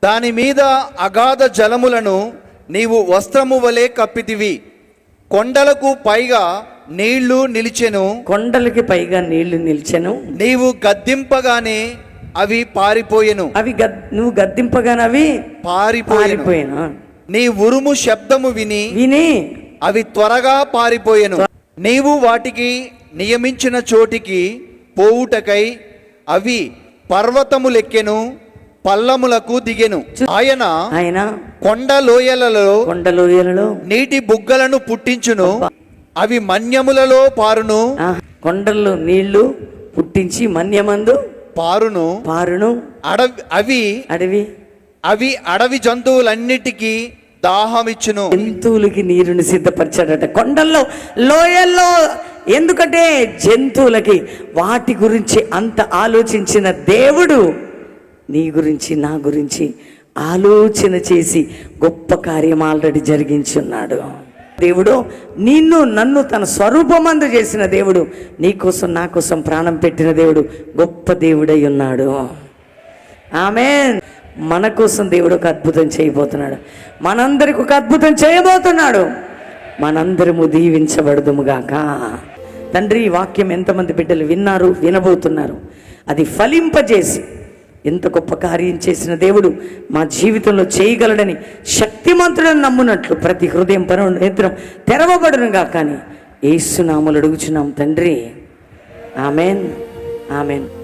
దాని మీద అగాధ జలములను నీవు వస్త్రము వలె కప్పితివి. కొండలకు పైగా నీళ్లు నిలిచెను. కొండలకి పైగా నీళ్లు నిలిచెను. నీవు గద్దింపగానే అవి పారిపోయెను. నువ్వు గద్దింపగానే అవి పారిపోయాను. నీ ఉరుము శబ్దము విని అవి త్వరగా పారిపోయెను. నీవు వాటికి నియమించిన చోటికి పోవుటకై అవి పర్వతములెక్కెను, పల్లములకు దిగెను. ఆయన కొండ లోయలలో నీటి బుగ్గలను పుట్టించును. అవి మన్యములలో పారును. కొండల్లో నీళ్లు పుట్టించి మన్యమందు పారును. అవి అడవి జంతువులన్నిటికీ దాహమిచ్చును. జంతువులకి నీరుని సిద్ధపరిచాడట కొండల్లో, లోయల్లో. ఎందుకంటే జంతువులకి వాటి గురించి అంత ఆలోచించిన దేవుడు నీ గురించి నా గురించి ఆలోచన చేసి గొప్ప కార్యం ఆల్రెడీ జరిగించున్నాడు. దేవుడు నన్ను తన స్వరూపమందు చేసిన దేవుడు, నీ కోసం నా కోసం ప్రాణం పెట్టిన దేవుడు గొప్ప దేవుడై ఉన్నాడు. ఆమేన్. మన కోసం దేవుడు ఒక అద్భుతం చేయబోతున్నాడు. మనందరికి ఒక అద్భుతం చేయబోతున్నాడు. మనందరము దీవించబడదుముగాక. తండ్రి, ఈ వాక్యం ఎంతమంది బిడ్డలు విన్నారు, వినబోతున్నారు, అది ఫలింపజేసి ఎంత గొప్ప కార్యం చేసిన దేవుడు మా జీవితంలో చేయగలడని శక్తిమంతుడని నమ్మునట్లు ప్రతి హృదయం నేత్రం తెరవబడునుగా. కానీ యేసు నామములో అడుగుచున్నాం తండ్రి. Amen, amen.